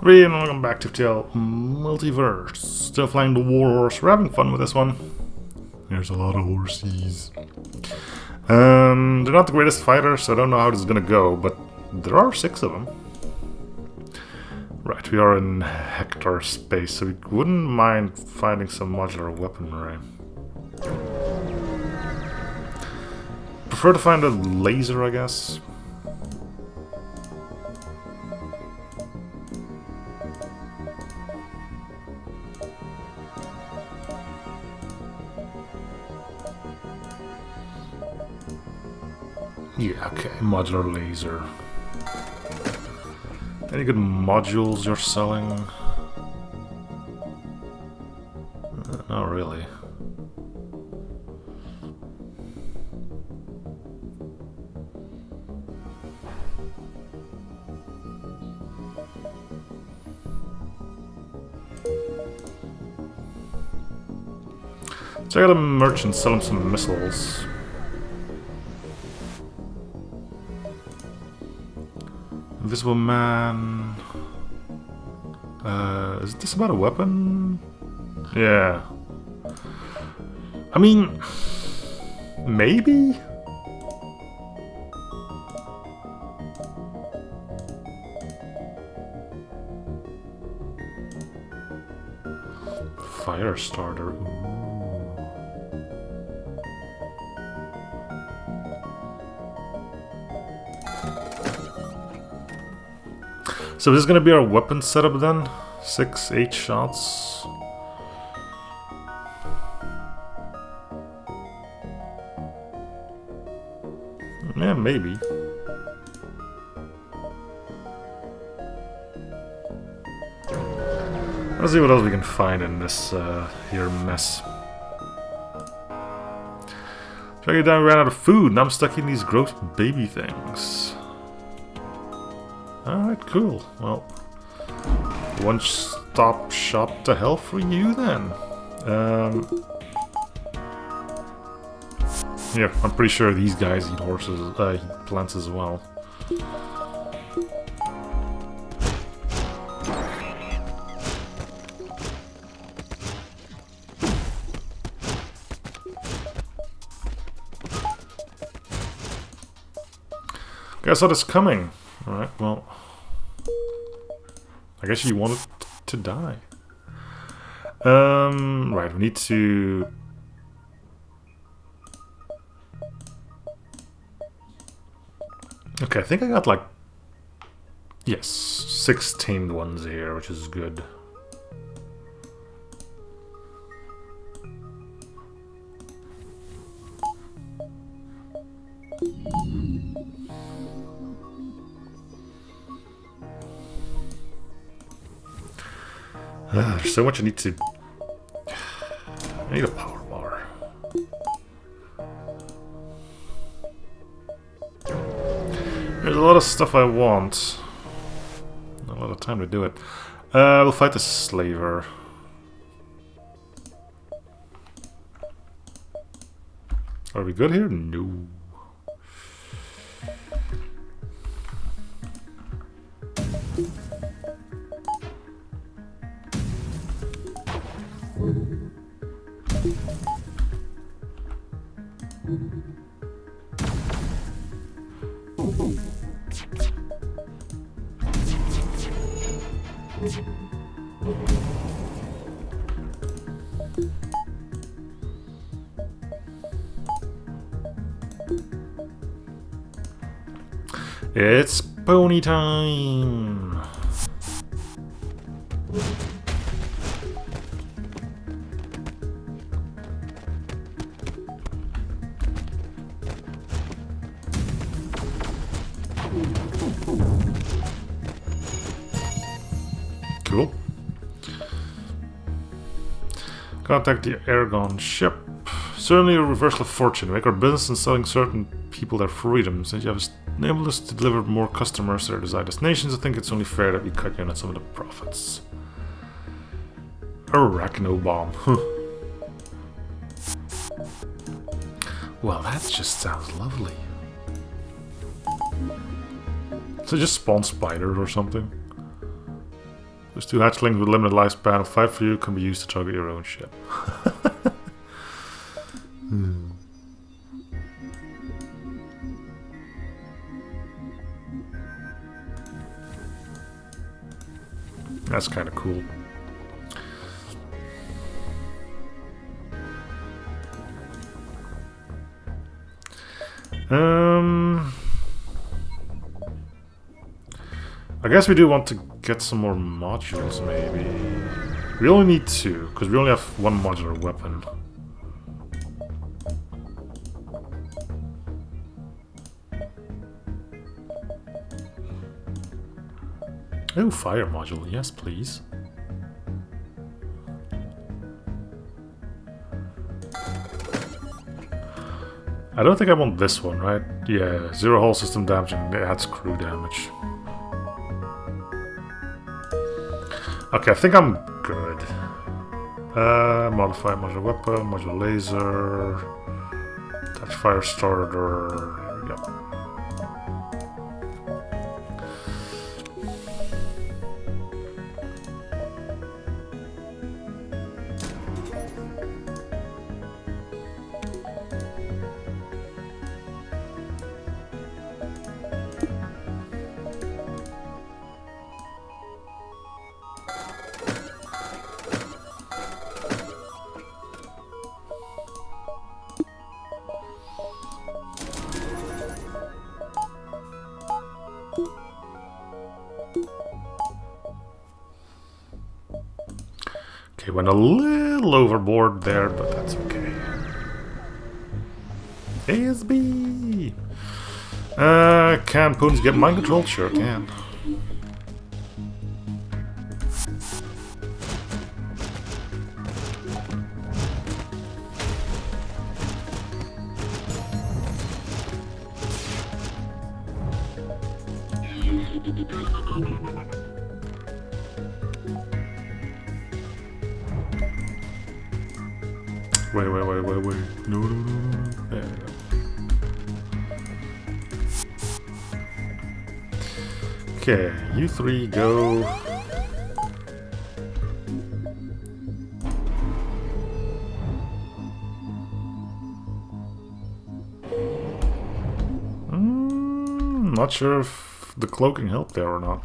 Hey, and welcome back to FTL Multiverse. Still flying the warhorse. We're having fun with this one. There's a lot of horses. They're not the greatest fighters, so I don't know how this is gonna go, but there are 6 of them. Right, we are in Hyperspace, so we wouldn't mind finding some modular weaponry. Prefer to find a laser, I guess. Yeah, okay, modular laser. Any good modules you're selling? Not really. Check out a merchant, sell him some missiles. Invisible man. Is this about a weapon? Yeah. I mean, maybe? Fire starter. Ooh. So this is gonna be our weapon setup then? 6, 8 shots. Yeah, maybe. Let's see what else we can find in this here mess. Trying to get down, we ran out of food, and I'm stuck eating these gross baby things. Alright, cool. Well, one stop shop to hell for you then. Yeah, I'm pretty sure these guys eat horses, eat plants as well. Okay, I saw this coming. Alright, well, I guess you wanted to die. Right, we need to... Okay, I think I got like... Yes, 6 tamed ones here, which is good. There's so much I need to... I need a power bar. There's a lot of stuff I want. Not a lot of time to do it. We'll fight the slaver. Are we good here? No. It's pony time! Cool. Contact the Aragon ship. Certainly a reversal of fortune. Make our business in selling certain people their freedom. Since you have enabled us to deliver more customers to their desired destinations, I think it's only fair that we cut you in on some of the profits. Arachno bomb. Well, that just sounds lovely. So just spawn spiders or something? Those 2 hatchlings with limited lifespan of fight for you can be used to target your own ship. That's kind of cool. I guess we do want to get some more modules, maybe. We only need 2, because we only have 1 modular weapon. Oh, fire module, yes please. I don't think I want this one, right? Yeah, 0 hull system damage and it adds crew damage. Okay, I think I'm good. Modify modular weapon, modular laser, touch fire starter, there we go. Okay, went a little overboard there, but that's okay. ASB! Can Poons get mind control? Sure can. Wait. No. There we go. Okay, you 3 go. Not sure if the cloaking helped there or not.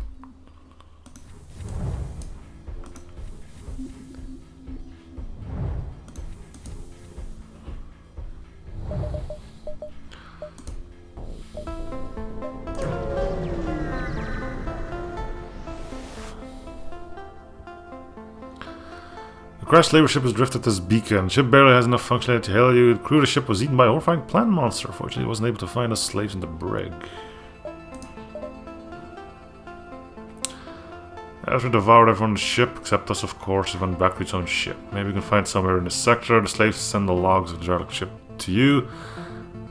The crashed labor ship has drifted this beacon. The ship barely has enough functionality to hail you. The crew of the ship was eaten by a horrifying plant monster. Fortunately, it wasn't able to find us slaves in the brig. After devoured everyone on the ship, except us of course, it went back to its own ship. Maybe we can find somewhere in this sector. The slaves send the logs of the derelict ship to you.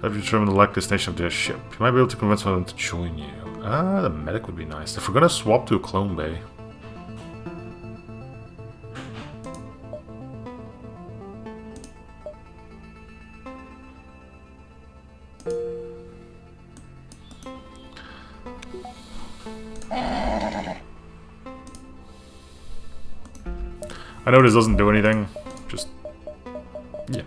Have you determined the likely destination of their ship? You might be able to convince one of them to join you. Ah, the medic would be nice. If we're gonna swap to a clone bay. I know this doesn't do anything, just, you know.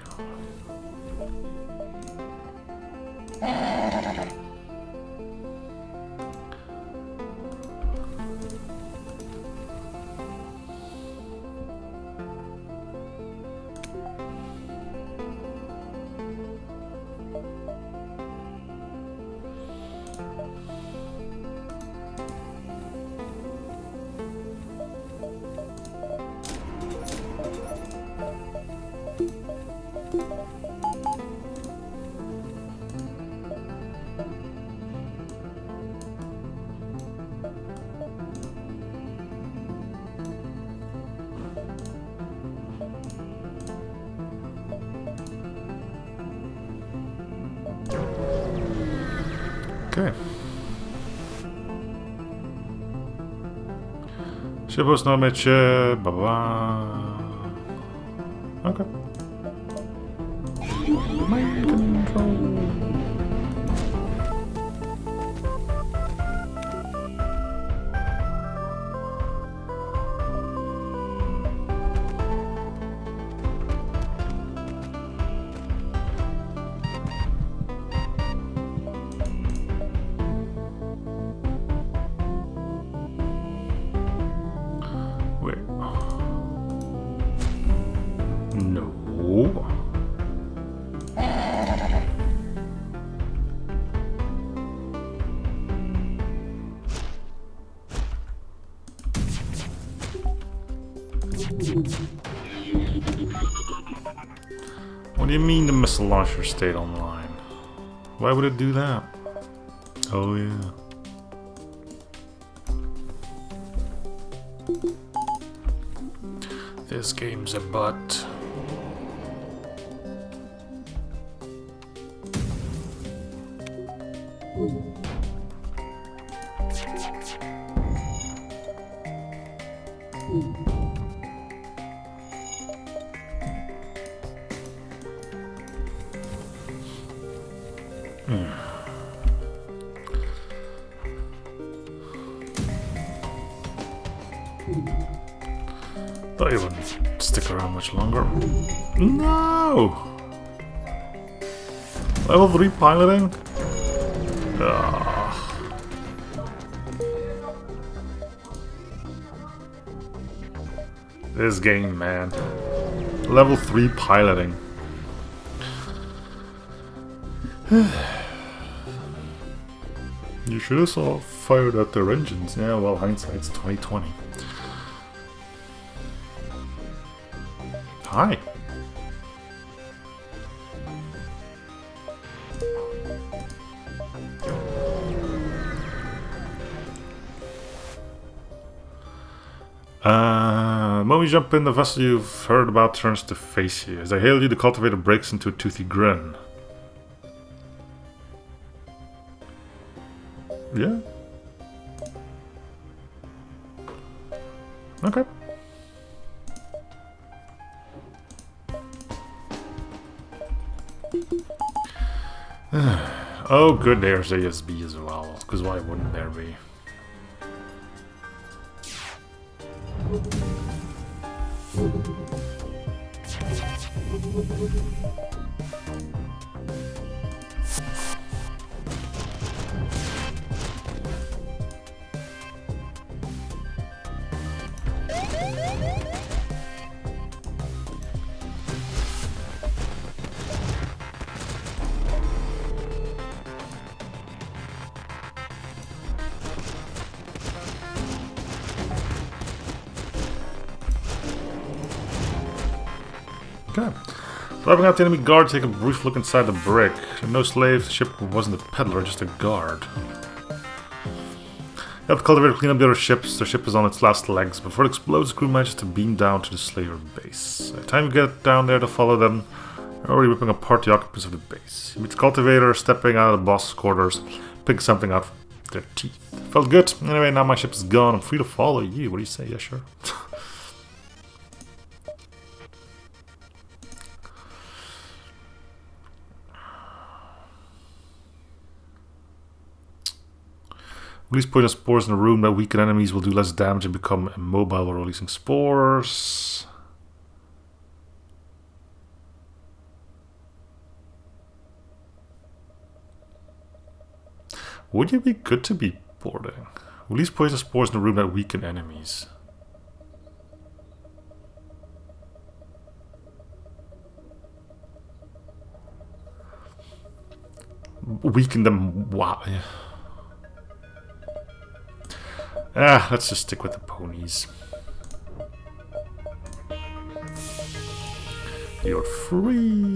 Okay. Ship was not made ship, blah blah. Okay. Mind control. What do you mean the missile launcher stayed online? Why would it do that? Oh yeah. This game's a butt. Thought you wouldn't stick around much longer. No! Level 3 piloting? This game, man. Level 3 piloting. You should have fired out their engines. Yeah, well, hindsight's 2020. Hi. When we jump in, the vessel you've heard about turns to face you. As I hail you, the cultivator breaks into a toothy grin. Yeah. Okay. Oh good, there's ASB as well, because why wouldn't there be? Okay. Driving out the enemy guard, take a brief look inside the brick. No slave, the ship wasn't a peddler, just a guard. Help the cultivator clean up the other ships. The ship is on its last legs. Before it explodes, the crew manages to beam down to the Slayer base. By the time you get down there to follow them, you're already ripping apart the occupants of the base. You meet the cultivator stepping out of the boss's quarters, picking something out of their teeth. Felt good. Anyway, now my ship is gone. I'm free to follow you. What do you say? Yeah, sure. Release poison spores in a room that weaken enemies will do less damage and become immobile while releasing spores. Would it be good to be boarding? Release poison spores in a room that weaken enemies. Weaken them. Wow. Let's just stick with the ponies. You're free.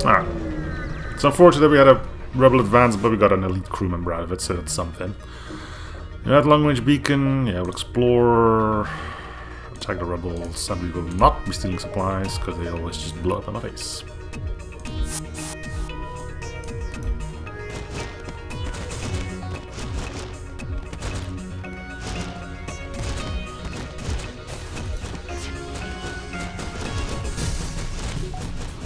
Alright. It's unfortunate that we had a rebel advance, but we got an elite crew member out of it, so that's something. You had long range beacon, yeah, we'll explore, attack the rebels, and we will not be stealing supplies, because they always just blow up in my face.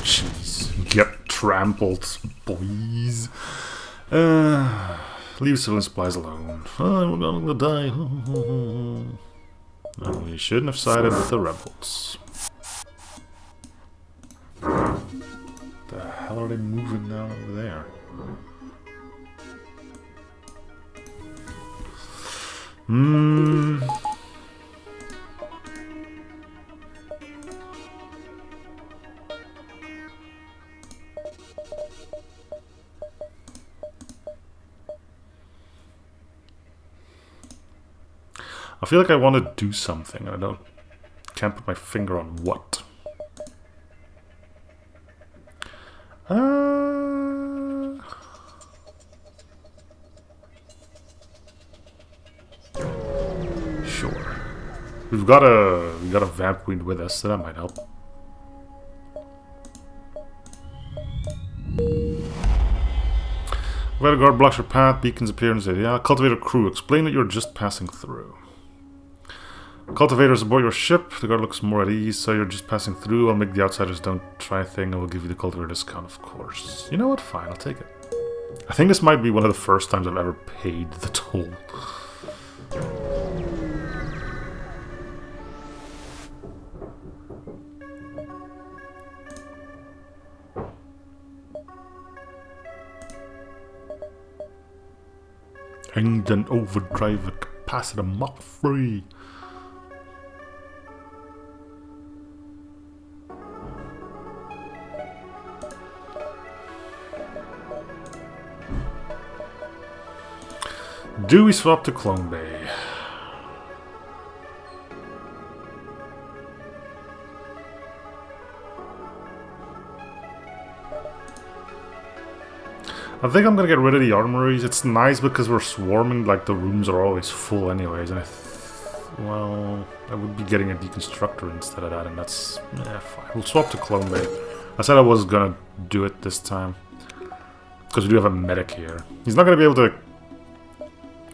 Jeez, get trampled, boys. Leave civilian supplies alone. Oh, we're gonna die. No, we shouldn't have sided with the rebels. The hell are they moving down over there? I feel like I want to do something, and I can't put my finger on what. Sure. We got a vamp queen with us, so that might help. Weather guard blocks your path, beacons appear and say, yeah, cultivator crew, explain that you're just passing through. Cultivators aboard your ship, the guard looks more at ease, so you're just passing through. I'll make the outsiders don't try a thing, and we'll give you the cultivator discount, of course. You know what? Fine, I'll take it. I think this might be one of the first times I've ever paid the toll. Engine overdrive capacitor Mach 3. Do we swap to Clone Bay? I think I'm gonna get rid of the armories. It's nice because we're swarming, like the rooms are always full anyways, and well, I would be getting a deconstructor instead of that, and that's, yeah, fine. We'll swap to Clone Bay. I said I was gonna do it this time, because we do have a medic here. He's not gonna be able to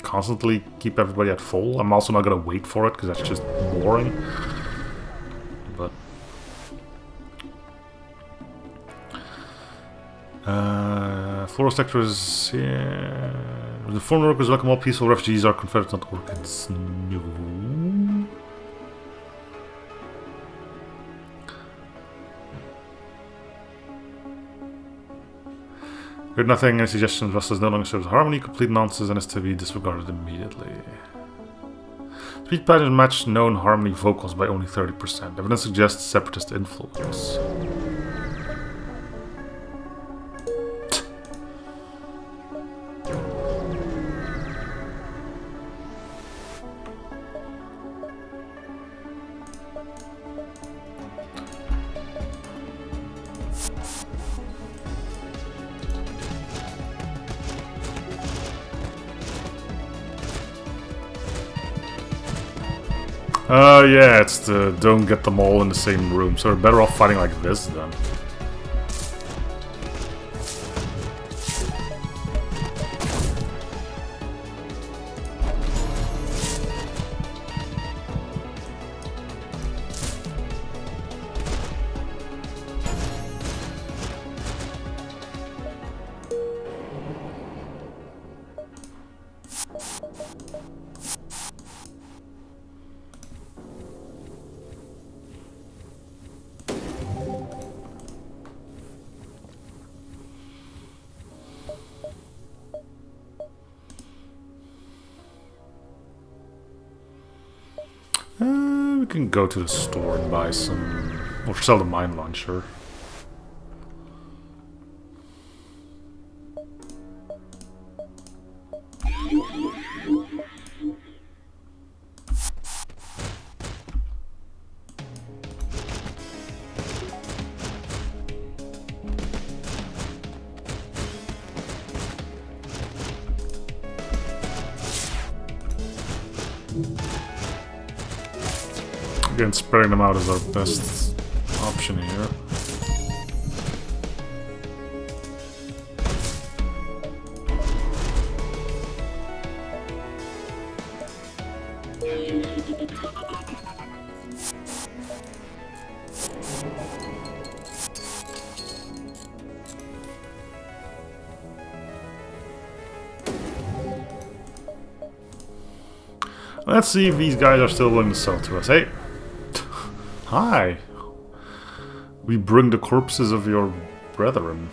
constantly keep everybody at full. I'm also not gonna wait for it, because that's just boring. But floral sectors, yeah. The foreign workers welcome all peaceful refugees are Confederates, not orchids. No. Heard nothing, any suggestions, Russell no longer serves harmony, complete nonsense, and is to be disregarded immediately. Speech patterns match known harmony vocals by only 30%. Evidence suggests separatist influence. Yeah, it's the don't get them all in the same room, so we're better off fighting like this then. We can go to the store and buy some, or sell the mine launcher. Again, spreading them out is our best option here. Let's see if these guys are still willing to sell to us. Hey! Hi! We bring the corpses of your brethren.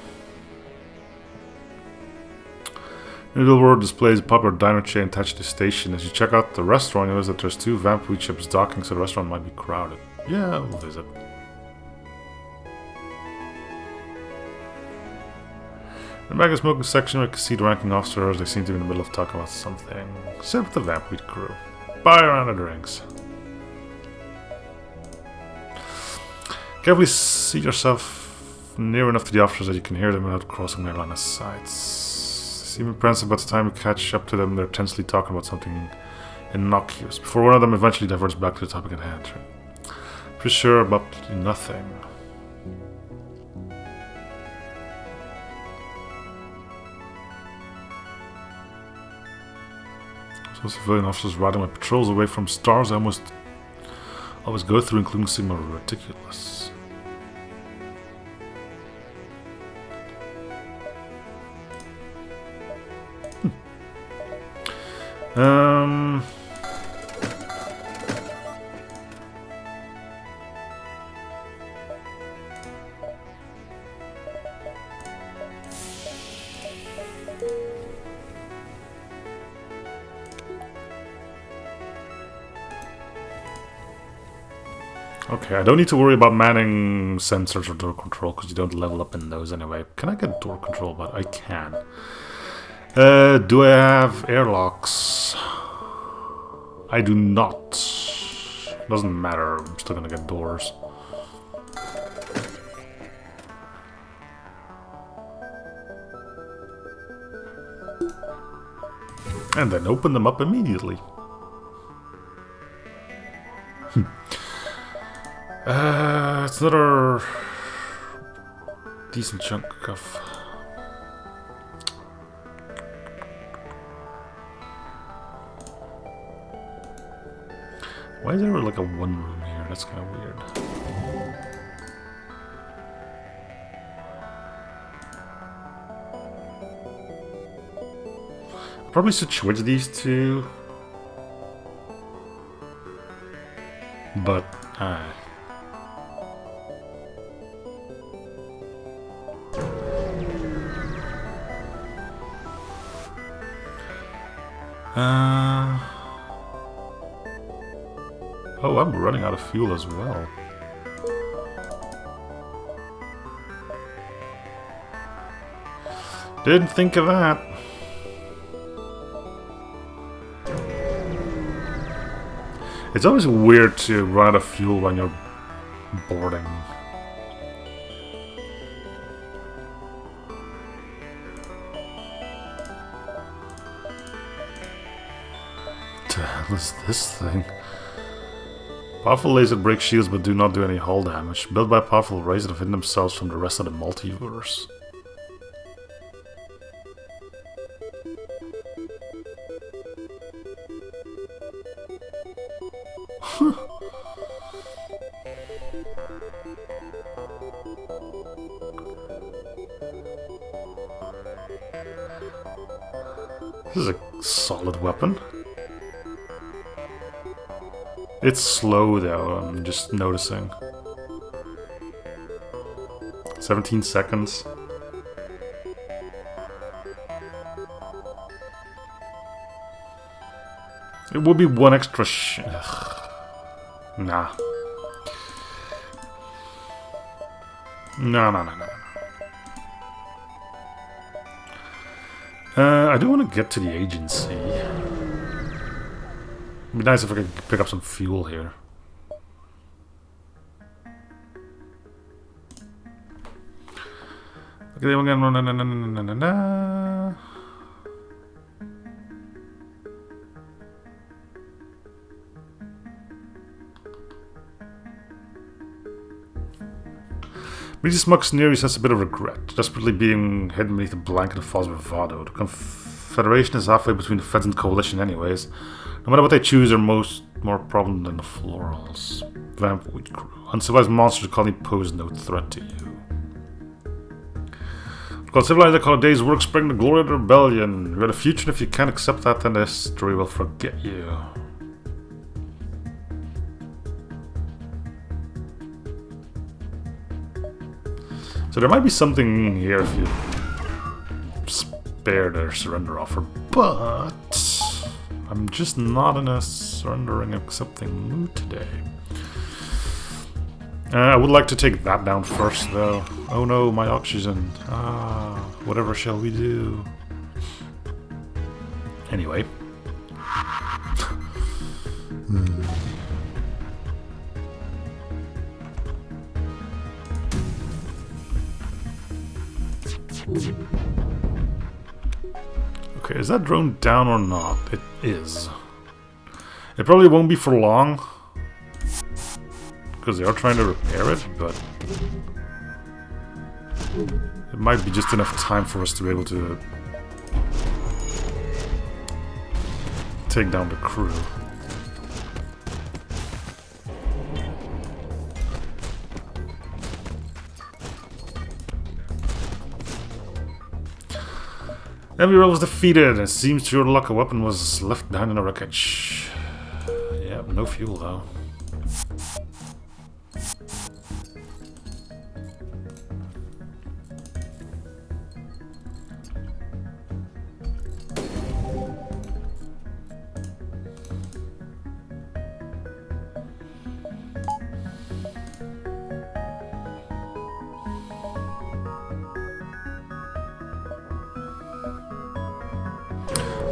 Middle World displays a popular diner chain attached to the station. As you check out the restaurant, you notice that there's 2 Vampweed ships docking, so the restaurant might be crowded. Yeah, we'll visit. In the back of the smoking section, we can see the ranking officers. They seem to be in the middle of talking about something. Sit with the Vampweed crew. Buy a round of drinks. Carefully seat yourself near enough to the officers that you can hear them without crossing their line of sight. They seem apprehensive, but by the time you catch up to them, they're tensely talking about something innocuous, before one of them eventually diverts back to the topic at hand. Pretty sure about nothing. Some civilian officers riding my patrols away from stars I almost always go through, including Sigma Reticulus. Okay, I don't need to worry about manning sensors or door control because you don't level up in those anyway. Can I get door control? But I can. Do I have airlocks? I do not. Doesn't matter. I'm still gonna get doors. And then open them up immediately. It's another decent chunk of... Why is there like a one room here? That's kind of weird. I'll probably switch these two. But, oh, I'm running out of fuel as well. Didn't think of that. It's always weird to run out of fuel when you're boarding. What the hell is this thing? Powerful laser break shields but do not do any hull damage. Built by powerful rays that have hidden themselves from the rest of the multiverse. This is a solid weapon. It's slow though, I'm just noticing. 17 seconds. It would be one extra Nah. No. I do want to get to the agency. It'd be nice if I could pick up some fuel here. Okay, then we're gonna Regis Muck's near sense a bit of regret, desperately being hidden beneath a blanket of false bravado. The Confederation is halfway between the Feds and Coalition anyways. No matter what they choose, they're more problem than the Florals. Vampweed crew. Uncivilized monsters of colony pose no threat to you. Called civilized, they call a day's work spring the glory of the rebellion. You are the future, and if you can't accept that, then history will forget you. So there might be something here if you spare their surrender offer, but I'm just not in a surrendering accepting mood today. I would like to take that down first, though. Oh no, my oxygen. Whatever shall we do? Anyway. Okay, is that drone down or not? It is. It probably won't be for long, because they are trying to repair it, but it might be just enough time for us to be able to take down the crew. Envy was defeated, and it seems your luck a weapon was left behind in the wreckage. Yeah, no fuel though.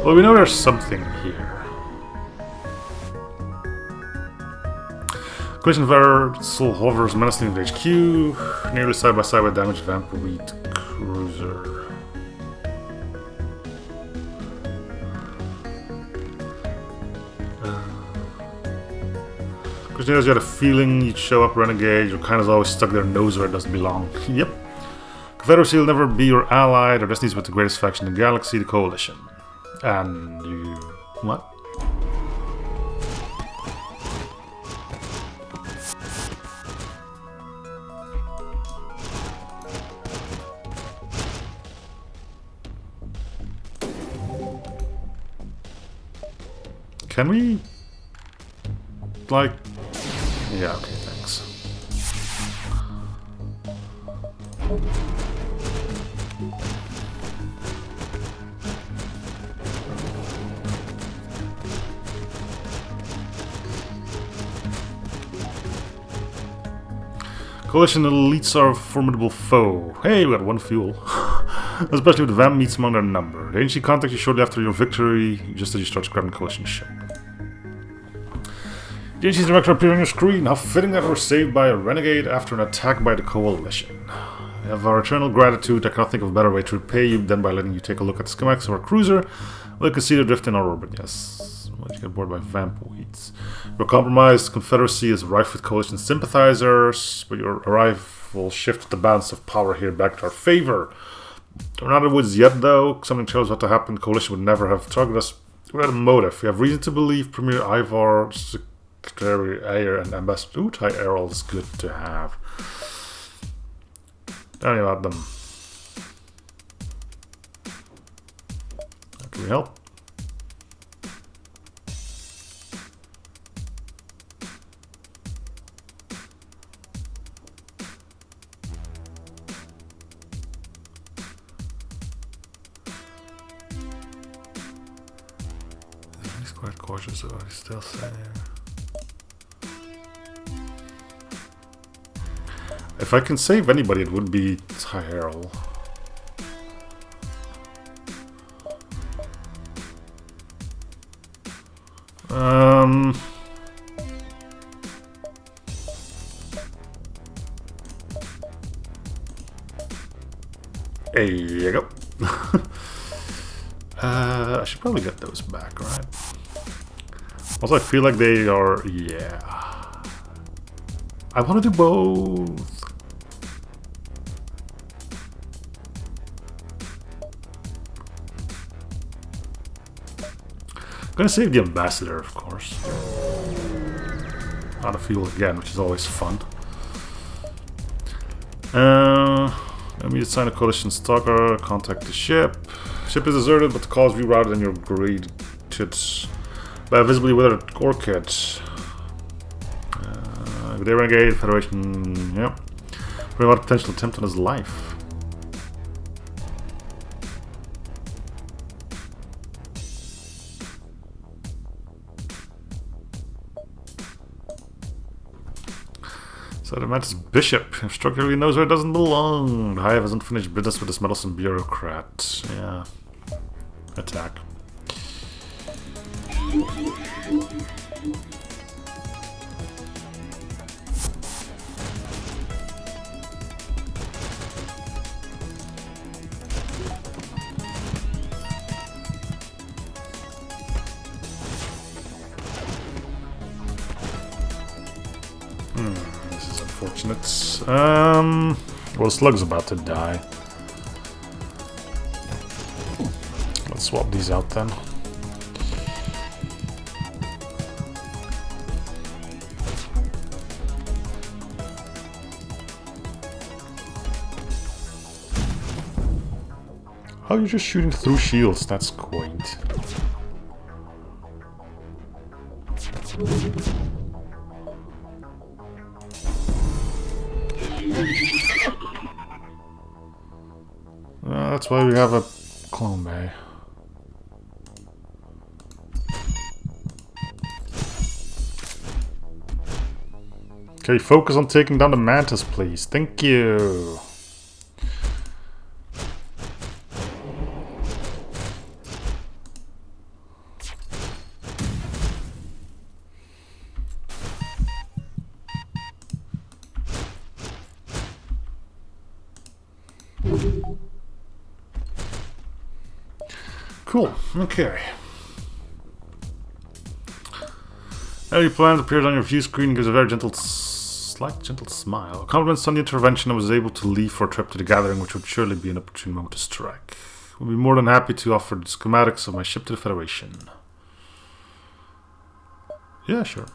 Well, we know there's something here. Collision vessel hovers menacingly with HQ, nearly side by side with damaged Vampire cruiser. Because you had a feeling you'd show up renegade, your kind has always stuck their nose where it doesn't belong. Yep. Confederacy will never be your ally, their destinies with the greatest faction in the galaxy, the Coalition. And you... what? Can we... like... yeah, okay, thanks. Coalition elites are a formidable foe. Hey, we got one fuel. Especially with Vamp meets among their number. They initially contact you shortly after your victory, just as you start scrapping the Coalition ship. The agency's director appearing on your screen. How fitting that we're saved by a renegade after an attack by the Coalition. We have our eternal gratitude. I cannot think of a better way to repay you than by letting you take a look at the schematics of our cruiser. We can see the drift in our orbit, yes. Once you get bored by vamp weeds. Your compromised Confederacy is rife with Coalition sympathizers, but your arrival shifted the balance of power here back to our favor. We're not in the woods yet, though. Something tells what to happen. The Coalition would never have targeted us without a motive. We have reason to believe Premier Ivar, Secretary Ayer, and Ambassador Utai Errol is good to have. Tell me about them. Can we help? He's quite cautious about what he's still saying. If I can save anybody, it would be Tyrell. There you go. I should probably get those back, right? Also, I feel like they are... yeah. I want to do both. I'm gonna save the Ambassador, of course. Out of fuel again, which is always fun. Let me assign a Coalition Stalker, contact the ship. Ship is deserted, but the call is rerouted and you're greeted by a visibly withered core kit. They renegade, Federation, yep. We have a potential attempt on his life. So the match is Bishop. If structurally knows where it doesn't belong. The Hive hasn't finished business with this meddlesome bureaucrat. Yeah. Attack. This is unfortunate. Well, Slug's about to die. Let's swap these out then. Oh, you're just shooting through shields. That's quaint. That's why we have a clone bay. Okay, focus on taking down the mantis, please. Thank you. Cool, okay. Every plan appears on your view screen, gives a very gentle, slight gentle smile. Compliments on the intervention, I was able to leave for a trip to the gathering, which would surely be an opportune moment to strike. We'll be more than happy to offer the schematics of my ship to the Federation. Yeah, sure.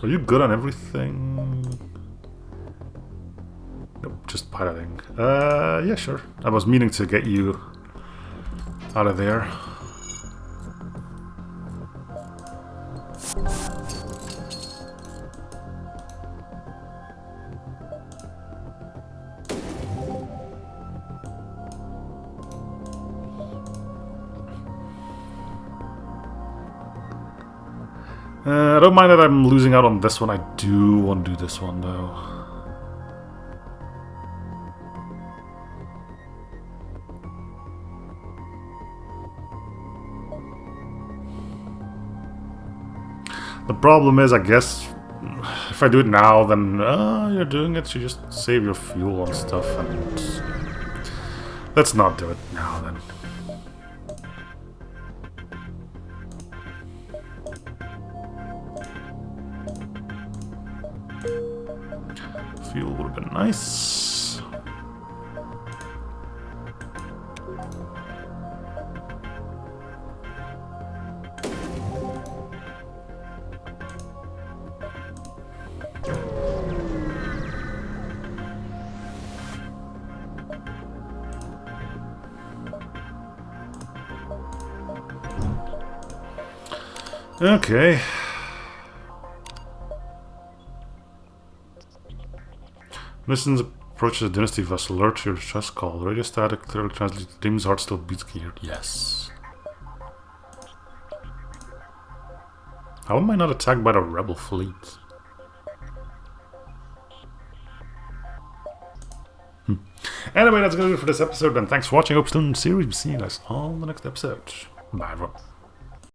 Are you good on everything? Nope, just piloting. Yeah, sure. I was meaning to get you out of there. I don't mind that I'm losing out on this one. I do want to do this one, though. The problem is, I guess, if I do it now, then you're doing it, you just save your fuel and stuff, and let's not do it now, then. Fuel would have been nice. Okay. Missions approaches a dynasty vessel. Alert to your distress call. Radio static clearly translates. Demon's heart still beats cleared. Yes. How am I not attacked by the rebel fleet? Anyway, that's gonna do it for this episode, and thanks for watching. Hope you're still in the series. We'll see you guys on the next episode. Bye, everyone.